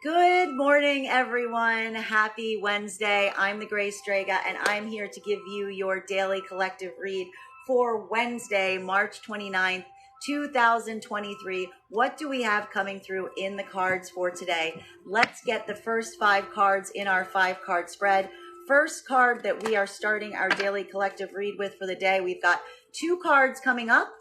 Good morning, everyone. Happy Wednesday. I'm the Gray Strega, and I'm here to give you your daily collective read for Wednesday, March 29th, 2023. What do we have coming through in the cards for today? Let's get the first 5 cards in our 5-card spread. First card that we are starting our daily collective read with for the day, we've got 2 cards coming up.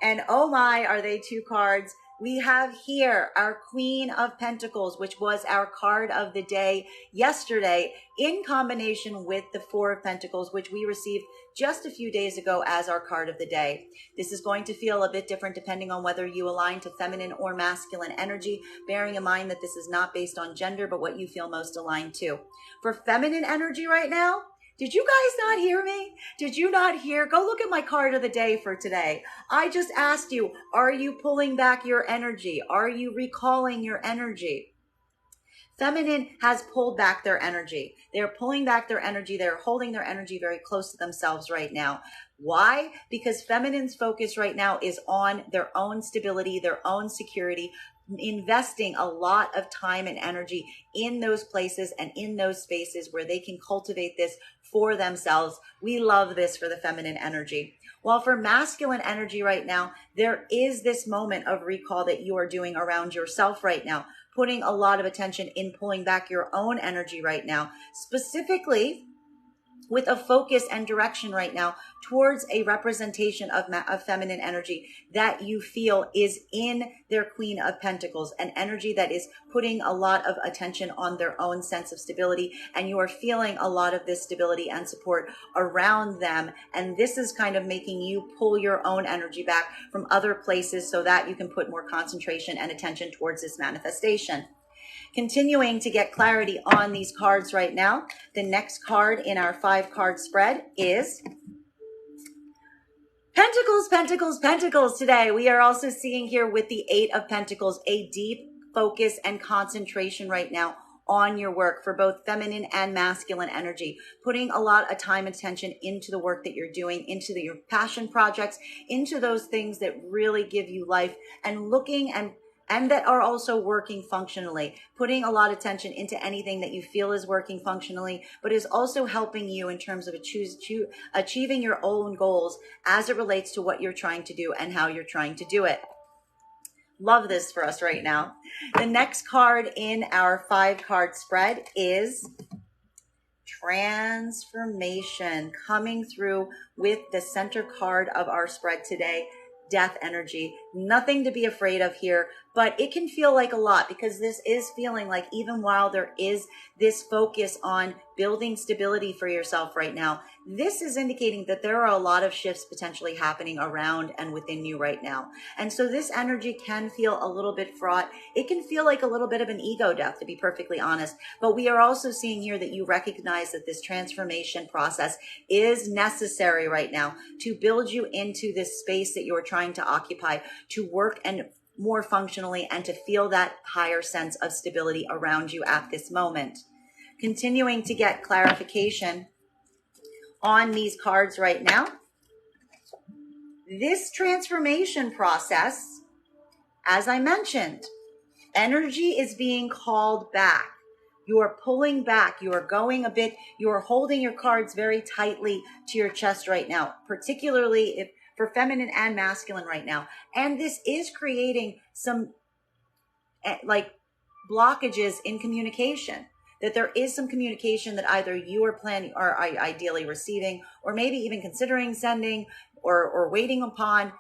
And oh my, are they 2 cards? We have here our Queen of Pentacles, which was our card of the day yesterday, in combination with the 4 of Pentacles, which we received just a few days ago as our card of the day. This is going to feel a bit different depending on whether you align to feminine or masculine energy, bearing in mind that this is not based on gender, but what you feel most aligned to. For feminine energy right now, did you guys not hear me? Did you not hear? Go look at my card of the day for today. I just asked you, are you pulling back your energy? Are you recalling your energy? Feminine has pulled back their energy. They're pulling back their energy. They're holding their energy very close to themselves right now. Why? Because feminine's focus right now is on their own stability, their own security, investing a lot of time and energy in those places and in those spaces where they can cultivate this for themselves. We love this for the feminine energy. While for masculine energy right now, there is this moment of recall that you are doing around yourself right now, putting a lot of attention in pulling back your own energy right now, specifically with a focus and direction right now towards a representation of feminine energy that you feel is in their Queen of Pentacles, an energy that is putting a lot of attention on their own sense of stability, and you are feeling a lot of this stability and support around them, and this is kind of making you pull your own energy back from other places so that you can put more concentration and attention towards this manifestation. Continuing to get clarity on these cards right now, the next card in our 5-card spread is Pentacles, Pentacles, Pentacles today. We are also seeing here with the 8 of Pentacles, a deep focus and concentration right now on your work for both feminine and masculine energy, putting a lot of time and attention into the work that you're doing, into your passion projects, into those things that really give you life, and looking and that are also working functionally, putting a lot of attention into anything that you feel is working functionally, but is also helping you in terms of achieving your own goals as it relates to what you're trying to do and how you're trying to do it. Love this for us right now. The next card in our 5-card spread is Transformation, coming through with the center card of our spread today. Death energy. Nothing to be afraid of here, but it can feel like a lot because this is feeling like, even while there is this focus on building stability for yourself right now, this is indicating that there are a lot of shifts potentially happening around and within you right now. And so this energy can feel a little bit fraught. It can feel like a little bit of an ego death, to be perfectly honest. But we are also seeing here that you recognize that this transformation process is necessary right now to build you into this space that you're trying to occupy, to work and more functionally, and to feel that higher sense of stability around you at this moment. Continuing to get clarification on these cards right now. This transformation process, as I mentioned, energy is being called back. You are pulling back. You are going a bit, you are holding your cards very tightly to your chest right now, particularly if for feminine and masculine right now. And this is creating some like blockages in communication, that there is some communication that either you are planning or ideally receiving, or maybe even considering sending or waiting upon,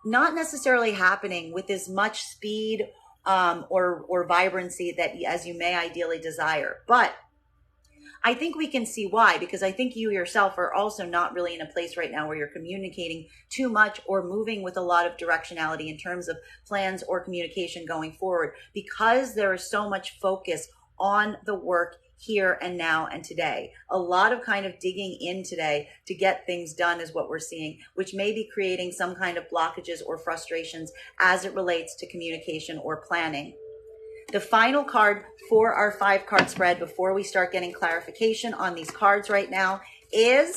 not necessarily happening with as much speed or vibrancy that as you may ideally desire. But I think we can see why, because I think you yourself are also not really in a place right now where you're communicating too much or moving with a lot of directionality in terms of plans or communication going forward, because there is so much focus on the work here and now and today. A lot of kind of digging in today to get things done is what we're seeing, which may be creating some kind of blockages or frustrations as it relates to communication or planning. The final card for our 5-card spread before we start getting clarification on these cards right now is,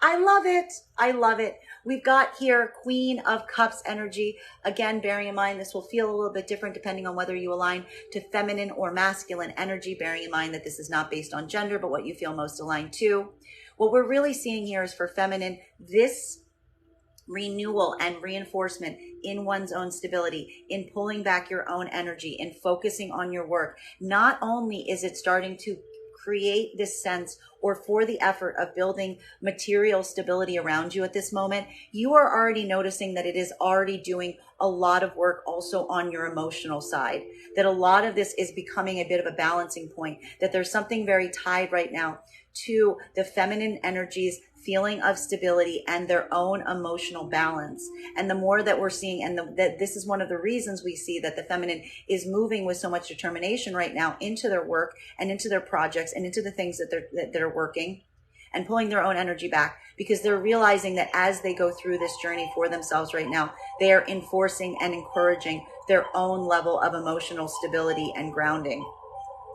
I love it. I love it. We've got here Queen of Cups energy. Again, bearing in mind, this will feel a little bit different depending on whether you align to feminine or masculine energy, bearing in mind that this is not based on gender, but what you feel most aligned to. What we're really seeing here is for feminine, this renewal and reinforcement in one's own stability, in pulling back your own energy, in focusing on your work. Not only is it starting to create this sense or for the effort of building material stability around you at this moment, you are already noticing that it is already doing a lot of work also on your emotional side, that a lot of this is becoming a bit of a balancing point, that there's something very tied right now to the feminine energies feeling of stability and their own emotional balance. And the more that we're seeing, and that this is one of the reasons we see that the feminine is moving with so much determination right now into their work and into their projects and into the things that they're working, and pulling their own energy back, because they're realizing that as they go through this journey for themselves right now, they are enforcing and encouraging their own level of emotional stability and grounding.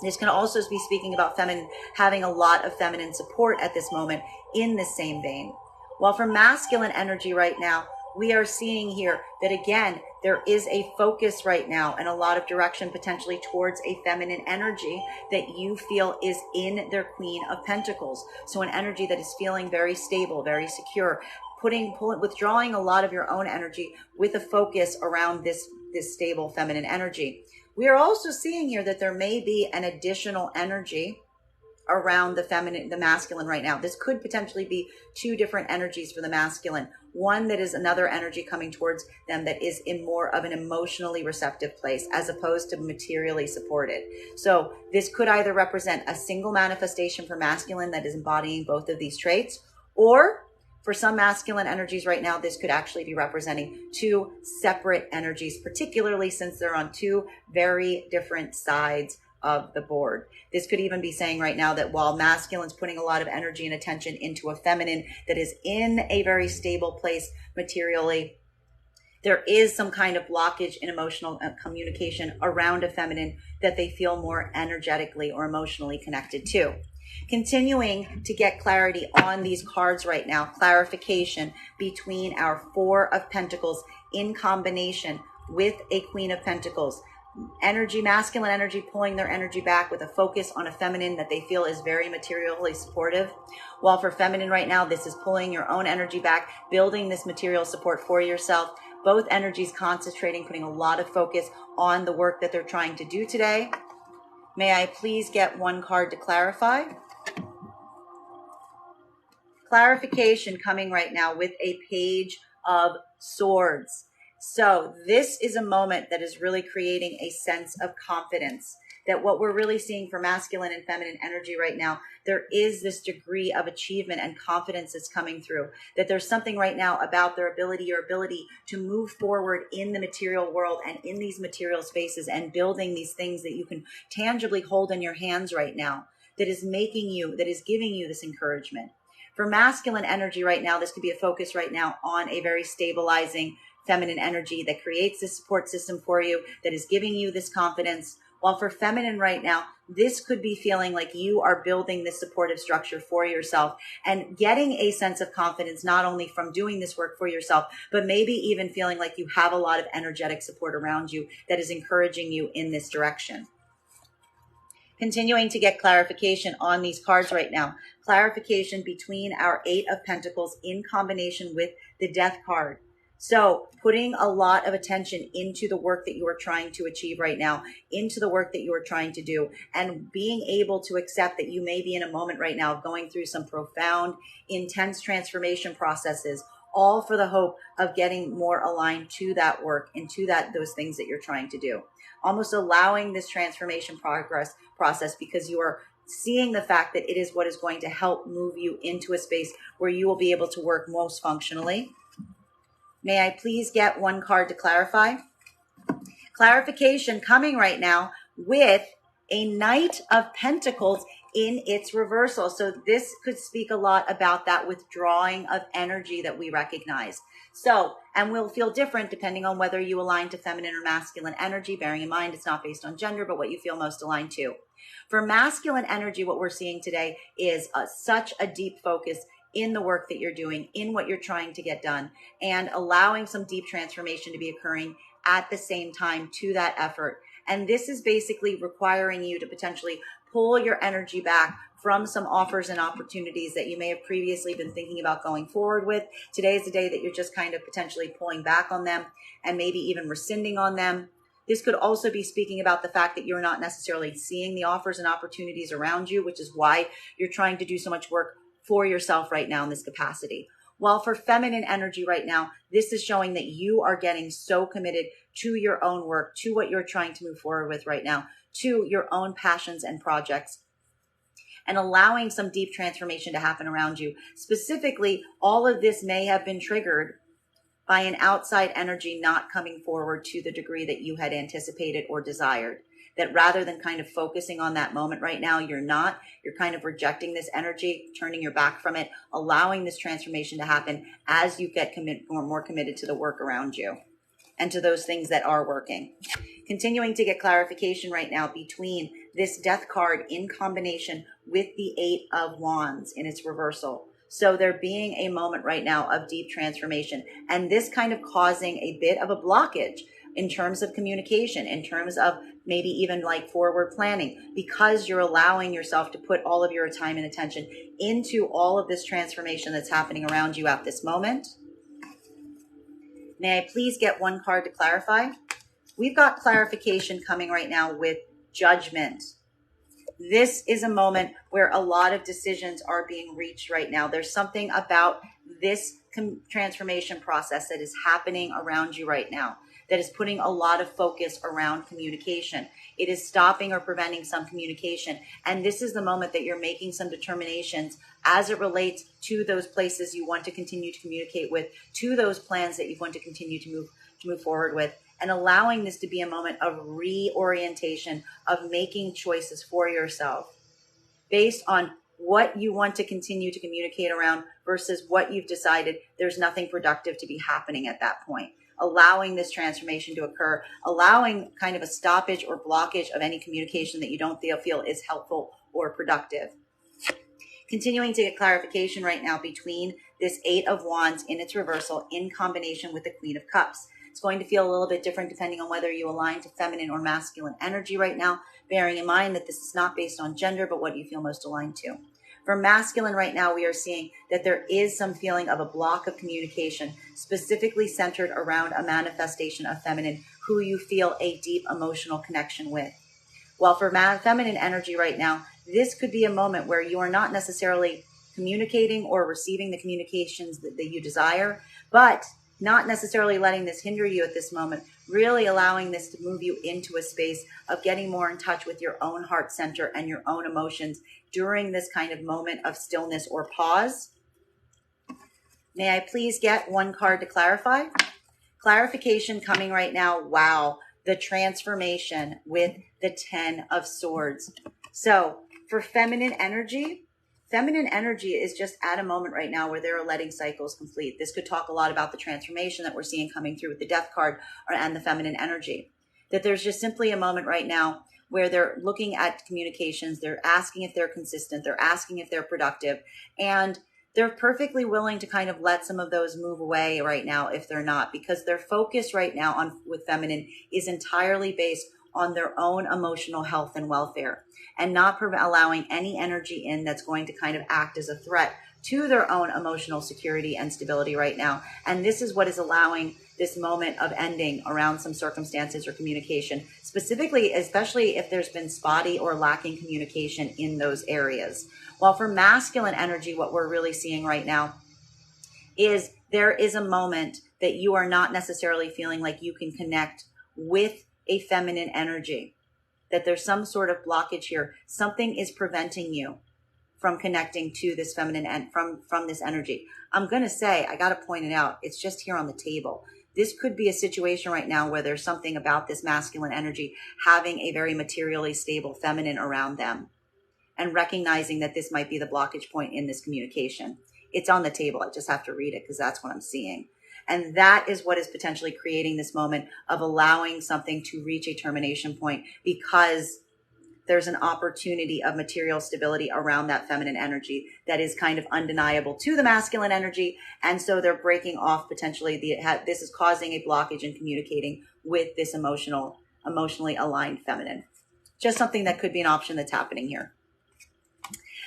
This can also be speaking about feminine having a lot of feminine support at this moment in the same vein. While for masculine energy right now, we are seeing here that again, there is a focus right now and a lot of direction potentially towards a feminine energy that you feel is in their Queen of Pentacles. So an energy that is feeling very stable, very secure, withdrawing a lot of your own energy with a focus around this stable feminine energy. We are also seeing here that there may be an additional energy around the masculine right now. This could potentially be two different energies for the masculine. One that is another energy coming towards them that is in more of an emotionally receptive place as opposed to materially supported. So this could either represent a single manifestation for masculine that is embodying both of these traits, or for some masculine energies right now, this could actually be representing two separate energies, particularly since they're on two very different sides of the board. This could even be saying right now that while masculine's putting a lot of energy and attention into a feminine that is in a very stable place materially, there is some kind of blockage in emotional communication around a feminine that they feel more energetically or emotionally connected to. Continuing to get clarity on these cards right now, clarification between our Four of Pentacles in combination with a Queen of Pentacles. Masculine energy pulling their energy back with a focus on a feminine that they feel is very materially supportive. While for feminine right now, this is pulling your own energy back, building this material support for yourself. Both energies concentrating, putting a lot of focus on the work that they're trying to do today. May I please get one card to clarify? Clarification coming right now with a Page of Swords. So this is a moment that is really creating a sense of confidence, that what we're really seeing for masculine and feminine energy right now, there is this degree of achievement and confidence that's coming through, that there's something right now about their ability to move forward in the material world and in these material spaces and building these things that you can tangibly hold in your hands right now, that is giving you this encouragement. For masculine energy right now, this could be a focus right now on a very stabilizing feminine energy that creates this support system for you, that is giving you this confidence. While for feminine right now, this could be feeling like you are building this supportive structure for yourself and getting a sense of confidence, not only from doing this work for yourself, but maybe even feeling like you have a lot of energetic support around you that is encouraging you in this direction. Continuing to get clarification on these cards right now. Clarification between our Eight of Pentacles in combination with the Death card. So putting a lot of attention into the work that you are trying to achieve right now, into the work that you are trying to do, and being able to accept that you may be in a moment right now of going through some profound, intense transformation processes, all for the hope of getting more aligned to that work and to those things that you're trying to do. Almost allowing this transformation process because you are seeing the fact that it is what is going to help move you into a space where you will be able to work most functionally. May I please get one card to clarify? Clarification coming right now with a Knight of Pentacles in its reversal. So this could speak a lot about that withdrawing of energy that we recognize. So, and will feel different depending on whether you align to feminine or masculine energy, bearing in mind it's not based on gender, but what you feel most aligned to. For masculine energy, what we're seeing today is such a deep focus in the work that you're doing, in what you're trying to get done, and allowing some deep transformation to be occurring at the same time to that effort. And this is basically requiring you to potentially pull your energy back from some offers and opportunities that you may have previously been thinking about going forward with. Today is the day that you're just kind of potentially pulling back on them and maybe even rescinding on them. This could also be speaking about the fact that you're not necessarily seeing the offers and opportunities around you, which is why you're trying to do so much work for yourself right now in this capacity. While for feminine energy right now, this is showing that you are getting so committed to your own work, to what you're trying to move forward with right now, to your own passions and projects, and allowing some deep transformation to happen around you. Specifically, all of this may have been triggered by an outside energy not coming forward to the degree that you had anticipated or desired. That rather than kind of focusing on that moment right now, you're kind of rejecting this energy, turning your back from it, allowing this transformation to happen as you get more committed to the work around you and to those things that are working. Continuing to get clarification right now between this Death card in combination with the Eight of Wands in its reversal. So there being a moment right now of deep transformation, and this kind of causing a bit of a blockage in terms of communication, in terms of maybe even like forward planning, because you're allowing yourself to put all of your time and attention into all of this transformation that's happening around you at this moment. May I please get one card to clarify? We've got clarification coming right now with Judgment. This is a moment where a lot of decisions are being reached right now. There's something about this transformation process that is happening around you right now that is putting a lot of focus around communication. It is stopping or preventing some communication. And this is the moment that you're making some determinations as it relates to those places you want to continue to communicate with, to those plans that you want to continue to move forward with, and allowing this to be a moment of reorientation, of making choices for yourself based on what you want to continue to communicate around versus what you've decided there's nothing productive to be happening at that point. Allowing this transformation to occur, allowing kind of a stoppage or blockage of any communication that you don't feel is helpful or productive. Continuing to get clarification right now between this Eight of Wands in its reversal in combination with the Queen of Cups. It's going to feel a little bit different depending on whether you align to feminine or masculine energy right now, bearing in mind that this is not based on gender, but what you feel most aligned to. For masculine right now, we are seeing that there is some feeling of a block of communication, specifically centered around a manifestation of feminine who you feel a deep emotional connection with. While for feminine energy right now, this could be a moment where you are not necessarily communicating or receiving the communications that you desire, but not necessarily letting this hinder you at this moment, really allowing this to move you into a space of getting more in touch with your own heart center and your own emotions during this kind of moment of stillness or pause. May I please get one card to clarify? Clarification coming right now. Wow, the transformation with the Ten of Swords. So for feminine energy is just at a moment right now where they're letting cycles complete. This could talk a lot about the transformation that we're seeing coming through with the Death card and the feminine energy. That there's just simply a moment right now where they're looking at communications, they're asking if they're consistent, they're asking if they're productive, and they're perfectly willing to kind of let some of those move away right now if they're not, because their focus right now with feminine is entirely based on their own emotional health and welfare, and not allowing any energy in that's going to kind of act as a threat to their own emotional security and stability right now. And this is what is allowing this moment of ending around some circumstances or communication, specifically, especially if there's been spotty or lacking communication in those areas. While for masculine energy, what we're really seeing right now is there is a moment that you are not necessarily feeling like you can connect with a feminine energy, that there's some sort of blockage here. Something is preventing you from connecting to this feminine and from this energy. I'm going to say, I got to point it out. It's just here on the table. This could be a situation right now where there's something about this masculine energy having a very materially stable feminine around them, and recognizing that this might be the blockage point in this communication. It's on the table. I just have to read it because that's what I'm seeing. And that is what is potentially creating this moment of allowing something to reach a termination point, because there's an opportunity of material stability around that feminine energy that is kind of undeniable to the masculine energy. And so they're breaking off potentially this is causing a blockage in communicating with this emotionally aligned feminine. Just something that could be an option that's happening here.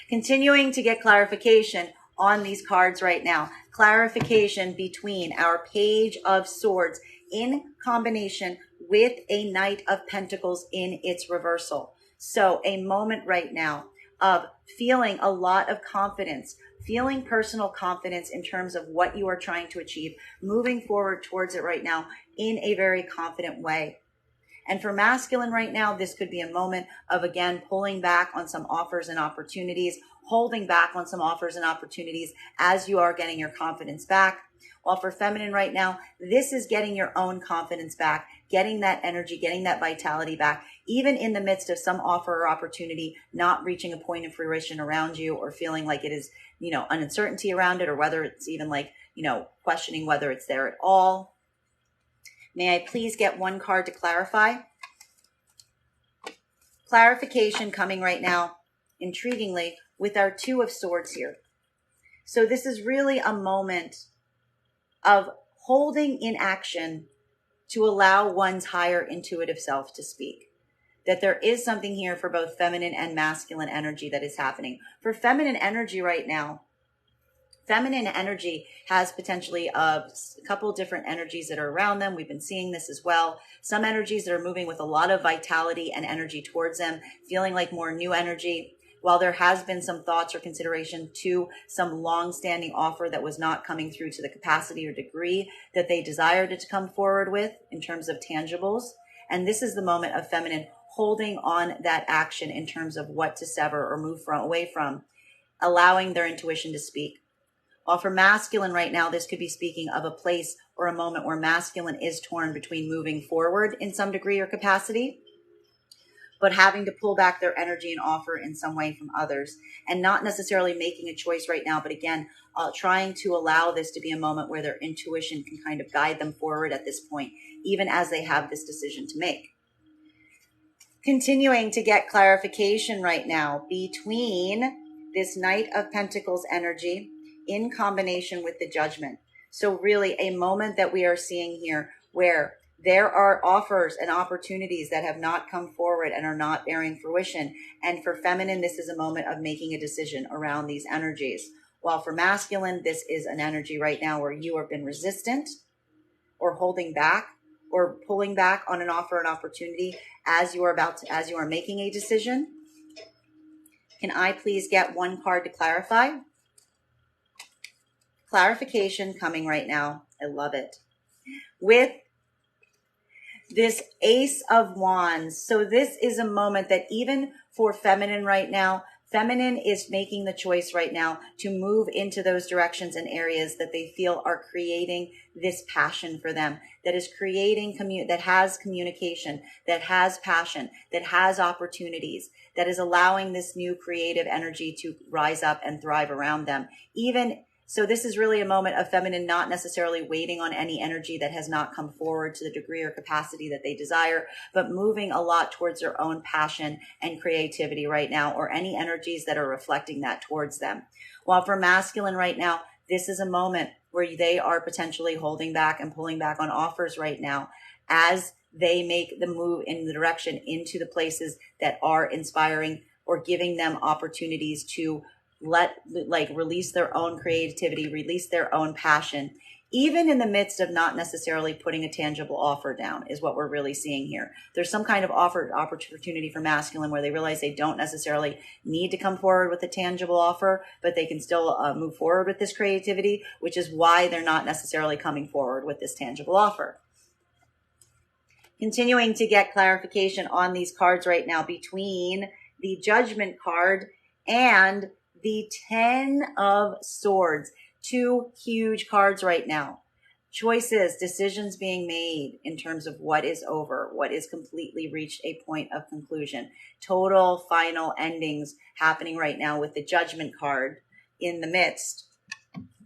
Continuing to get clarification on these cards right now. Clarification between our Page of Swords in combination with a Knight of Pentacles in its reversal. So a moment right now of feeling a lot of confidence, feeling personal confidence in terms of what you are trying to achieve, moving forward towards it right now in a very confident way. And for masculine right now, this could be a moment of, again, pulling back on some offers and opportunities, holding back on some offers and opportunities as you are getting your confidence back. While for feminine right now, this is getting your own confidence back, getting that energy, getting that vitality back, even in the midst of some offer or opportunity not reaching a point of fruition around you, or feeling like it is, an uncertainty around it, or whether it's even like, questioning whether it's there at all. May I please get one card to clarify? Clarification coming right now, intriguingly, with our Two of Swords here. So this is really a moment of holding in action to allow one's higher intuitive self to speak. That there is something here for both feminine and masculine energy that is happening. For feminine energy right now, feminine energy has potentially a couple different energies that are around them. We've been seeing this as well. Some energies that are moving with a lot of vitality and energy towards them, feeling like more new energy. While there has been some thoughts or consideration to some long-standing offer that was not coming through to the capacity or degree that they desired it to come forward with in terms of tangibles. And this is the moment of feminine holding on that action in terms of what to sever or move away from, allowing their intuition to speak. While for masculine right now, this could be speaking of a place or a moment where masculine is torn between moving forward in some degree or capacity, but having to pull back their energy and offer in some way from others, and not necessarily making a choice right now, but again, trying to allow this to be a moment where their intuition can kind of guide them forward at this point, even as they have this decision to make. Continuing to get clarification right now between this Knight of Pentacles energy in combination with the Judgment. So really a moment that we are seeing here where there are offers and opportunities that have not come forward and are not bearing fruition. And for feminine, this is a moment of making a decision around these energies. While for masculine, this is an energy right now where you have been resistant or holding back or pulling back on an offer and opportunity as you are making a decision. Can I please get one card to clarify? Clarification coming right now. I love it. With this Ace of Wands. So this is a moment that even for feminine right now, feminine is making the choice right now to move into those directions and areas that they feel are creating this passion for them, that is creating that has communication, that has passion, that has opportunities, that is allowing this new creative energy to rise up and thrive around them. So this is really a moment of feminine not necessarily waiting on any energy that has not come forward to the degree or capacity that they desire, but moving a lot towards their own passion and creativity right now, or any energies that are reflecting that towards them. While for masculine right now, this is a moment where they are potentially holding back and pulling back on offers right now as they make the move in the direction into the places that are inspiring or giving them opportunities to release their own creativity, release their own passion, even in the midst of not necessarily putting a tangible offer down, is what we're really seeing here. There's some kind of opportunity for masculine where they realize they don't necessarily need to come forward with a tangible offer, but they can still move forward with this creativity, which is why they're not necessarily coming forward with this tangible offer. Continuing to get clarification on these cards right now between the Judgment card and the 10 of Swords. Two huge cards right now. Choices, decisions being made in terms of what is over, what is completely reached a point of conclusion. Total final endings happening right now with the Judgment card in the midst.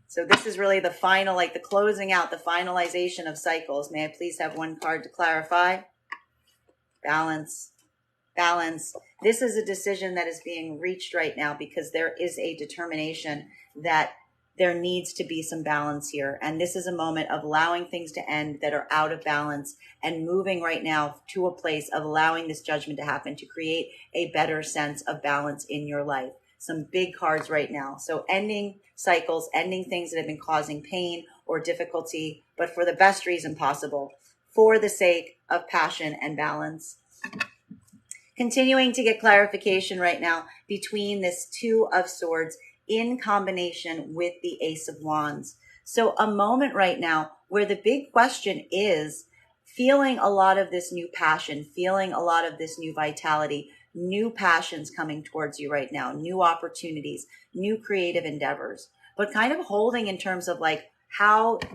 So this is really the final, like the closing out, the finalization of cycles. May I please have one card to clarify? Balance. balance. This is a decision that is being reached right now because there is a determination that there needs to be some balance here. And this is a moment of allowing things to end that are out of balance and moving right now to a place of allowing this judgment to happen to create a better sense of balance in your life. Some big cards right now. So ending cycles, ending things that have been causing pain or difficulty, but for the best reason possible, for the sake of passion and balance. Continuing to get clarification right now between this Two of Swords in combination with the Ace of Wands. So a moment right now where the big question is feeling a lot of this new passion, feeling a lot of this new vitality, new passions coming towards you right now, new opportunities, new creative endeavors, but kind of holding in terms of like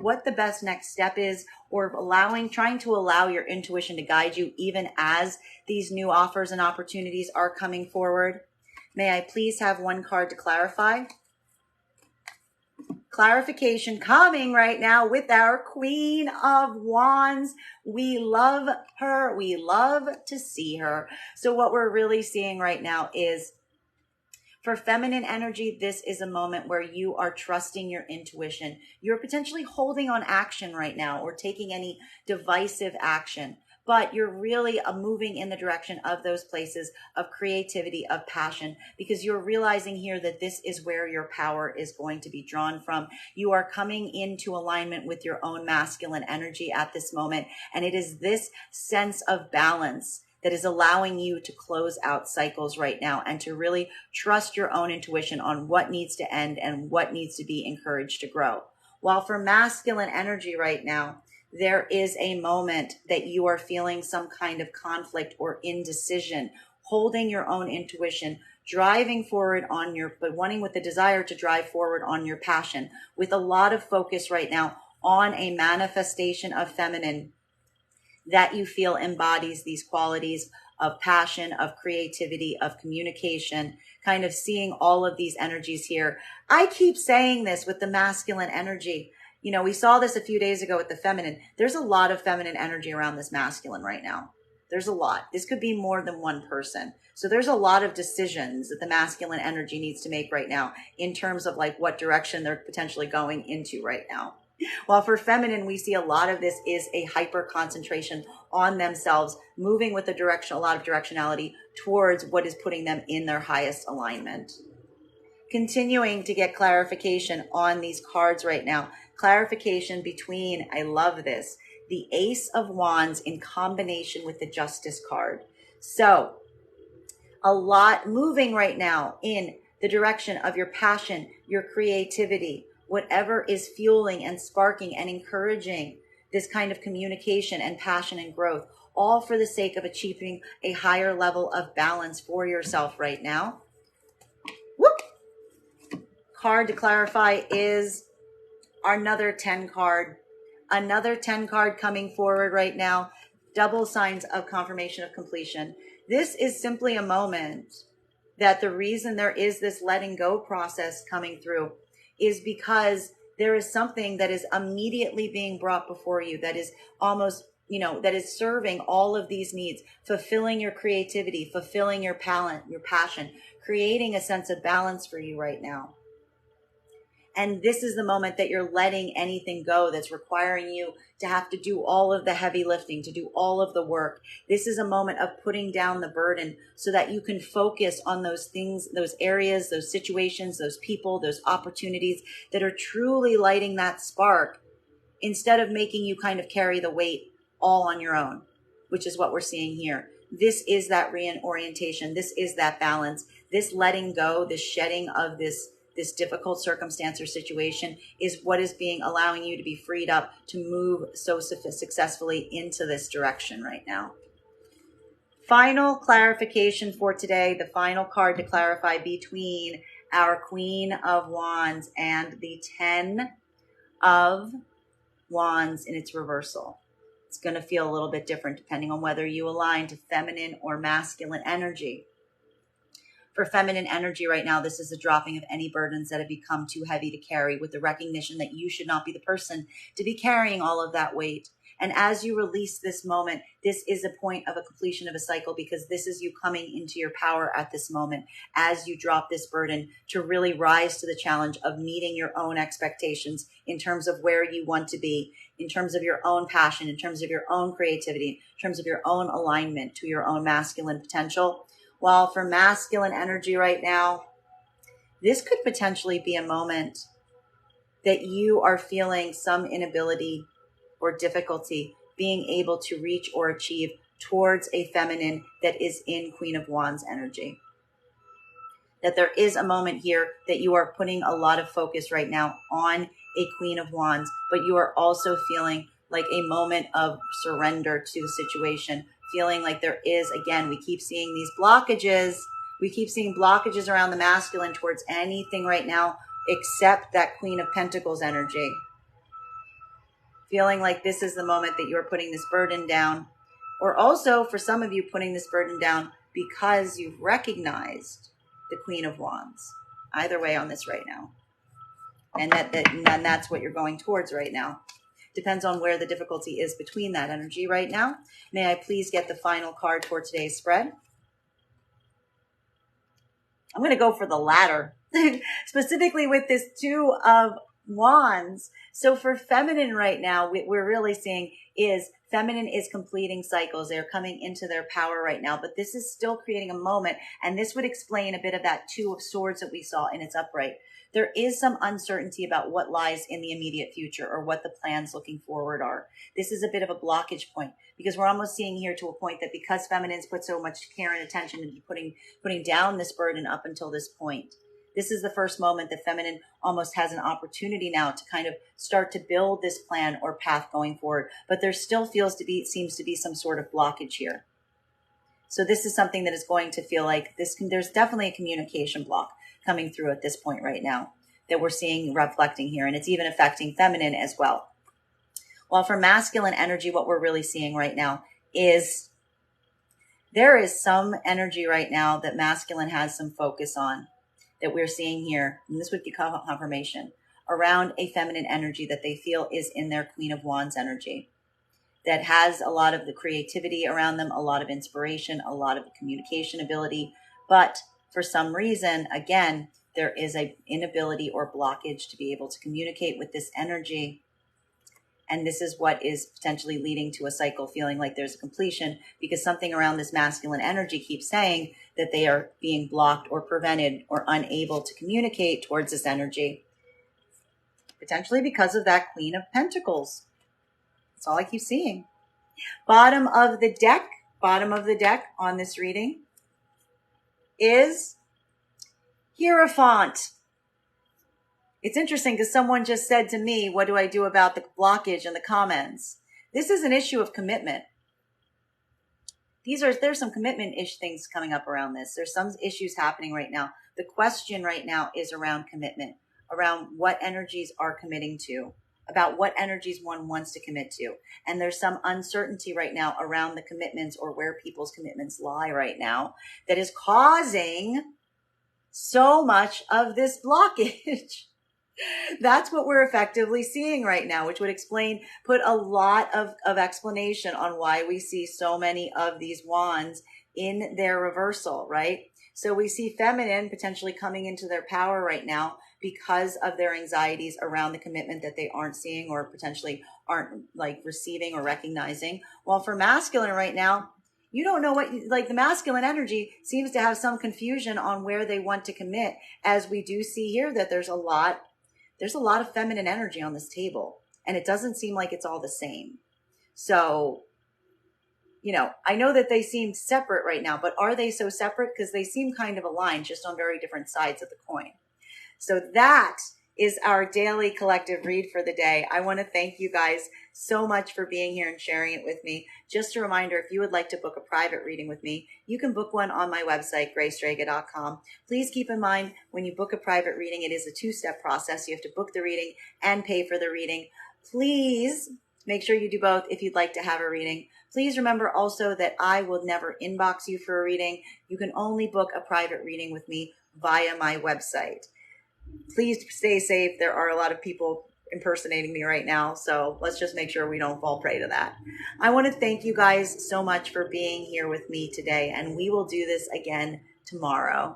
what the best next step is, or trying to allow your intuition to guide you even as these new offers and opportunities are coming forward. May I please have one card to clarify? Clarification coming right now with our Queen of Wands. We love her. We love to see her. So what we're really seeing right now is, for feminine energy, this is a moment where you are trusting your intuition. You're potentially holding on action right now or taking any divisive action, but you're really moving in the direction of those places of creativity, of passion, because you're realizing here that this is where your power is going to be drawn from. You are coming into alignment with your own masculine energy at this moment, and it is this sense of balance that is allowing you to close out cycles right now and to really trust your own intuition on what needs to end and what needs to be encouraged to grow. While for masculine energy right now, there is a moment that you are feeling some kind of conflict or indecision, holding your own intuition, driving forward but wanting with the desire to drive forward on your passion, with a lot of focus right now on a manifestation of feminine that you feel embodies these qualities of passion, of creativity, of communication, kind of seeing all of these energies here. I keep saying this with the masculine energy. You know, we saw this a few days ago with the feminine. There's a lot of feminine energy around this masculine right now. There's a lot. This could be more than one person. So there's a lot of decisions that the masculine energy needs to make right now in terms of like what direction they're potentially going into right now. While for feminine, we see a lot of this is a hyper concentration on themselves, moving with a lot of directionality towards what is putting them in their highest alignment. Continuing to get clarification on these cards right now. Clarification between, I love this, the Ace of Wands in combination with the Justice card. So a lot moving right now in the direction of your passion, your creativity, whatever is fueling and sparking and encouraging this kind of communication and passion and growth, all for the sake of achieving a higher level of balance for yourself right now. Whoop! Card to clarify is another 10 card. Another 10 card coming forward right now. Double signs of confirmation of completion. This is simply a moment that the reason there is this letting go process coming through is because there is something that is immediately being brought before you that is almost, that is serving all of these needs, fulfilling your creativity, fulfilling your talent, your passion, creating a sense of balance for you right now. And this is the moment that you're letting anything go that's requiring you to have to do all of the heavy lifting, to do all of the work. This is a moment of putting down the burden so that you can focus on those things, those areas, those situations, those people, those opportunities that are truly lighting that spark, instead of making you kind of carry the weight all on your own, which is what we're seeing here. This is that reorientation. This is that balance. This letting go, this shedding of this difficult circumstance or situation is what is allowing you to be freed up to move so successfully into this direction right now. Final clarification for today, the final card to clarify between our Queen of Wands and the 10 of Wands in its reversal. It's going to feel a little bit different depending on whether you align to feminine or masculine energy. For feminine energy right now, this is a dropping of any burdens that have become too heavy to carry, with the recognition that you should not be the person to be carrying all of that weight. And as you release this moment, this is a point of a completion of a cycle, because this is you coming into your power at this moment as you drop this burden to really rise to the challenge of meeting your own expectations in terms of where you want to be, in terms of your own passion, in terms of your own creativity, in terms of your own alignment to your own masculine potential. While for masculine energy right now, this could potentially be a moment that you are feeling some inability or difficulty being able to reach or achieve towards a feminine that is in Queen of Wands energy. That there is a moment here that you are putting a lot of focus right now on a Queen of Wands, but you are also feeling like a moment of surrender to the situation, feeling like there is, again, we keep seeing these blockages. We keep seeing blockages around the masculine towards anything right now except that Queen of Pentacles energy. Feeling like this is the moment that you're putting this burden down, or also for some of you putting this burden down because you've recognized the Queen of Wands. Either way on this right now. And that's what you're going towards right now. Depends on where the difficulty is between that energy right now. May I please get the final card for today's spread? I'm going to go for the latter, specifically with this Two of Wands. So for feminine right now, what we're really seeing is feminine is completing cycles. They're coming into their power right now, but this is still creating a moment. And this would explain a bit of that Two of Swords that we saw in its upright. There is some uncertainty about what lies in the immediate future or what the plans looking forward are. This is a bit of a blockage point, because we're almost seeing here to a point that because feminines put so much care and attention into putting down this burden up until this point, this is the first moment that feminine almost has an opportunity now to kind of start to build this plan or path going forward. But there still seems to be some sort of blockage here. So this is something that is going to feel like there's definitely a communication block coming through at this point right now that we're seeing reflecting here. And it's even affecting feminine as well. While for masculine energy, what we're really seeing right now is there is some energy right now that masculine has some focus on, that we're seeing here. And this would be confirmation around a feminine energy that they feel is in their Queen of Wands energy, that has a lot of the creativity around them, a lot of inspiration, a lot of communication ability. But for some reason, again, there is an inability or blockage to be able to communicate with this energy. And this is what is potentially leading to a cycle, feeling like there's a completion, because something around this masculine energy keeps saying that they are being blocked or prevented or unable to communicate towards this energy. Potentially because of that Queen of Pentacles. That's all I keep seeing. Bottom of the deck on this reading is Hierophant. It's interesting because someone just said to me, what do I do about the blockage in the comments? This is an issue of commitment. There's some commitment-ish things coming up around this. There's some issues happening right now. The question right now is around commitment, around what energies are committing to, about what energies one wants to commit to. And there's some uncertainty right now around the commitments or where people's commitments lie right now that is causing so much of this blockage. That's what we're effectively seeing right now, which would put a lot of explanation on why we see so many of these wands in their reversal, right? So we see feminine potentially coming into their power right now because of their anxieties around the commitment that they aren't seeing or potentially aren't like receiving or recognizing. While for masculine right now, you don't know the masculine energy seems to have some confusion on where they want to commit, as we do see here that there's a lot of feminine energy on this table, and it doesn't seem like it's all the same. So, I know that they seem separate right now, but are they so separate? Because they seem kind of aligned, just on very different sides of the coin. So that is our daily collective read for the day. I want to thank you guys so much for being here and sharing it with me. Just a reminder, if you would like to book a private reading with me, you can book one on my website, graystrega.com. Please keep in mind, when you book a private reading, it is a two-step process. You have to book the reading and pay for the reading. Please make sure you do both if you'd like to have a reading. Please remember also that I will never inbox you for a reading. You can only book a private reading with me via my website. Please stay safe. There are a lot of people impersonating me right now. So let's just make sure we don't fall prey to that. I want to thank you guys so much for being here with me today, and we will do this again tomorrow.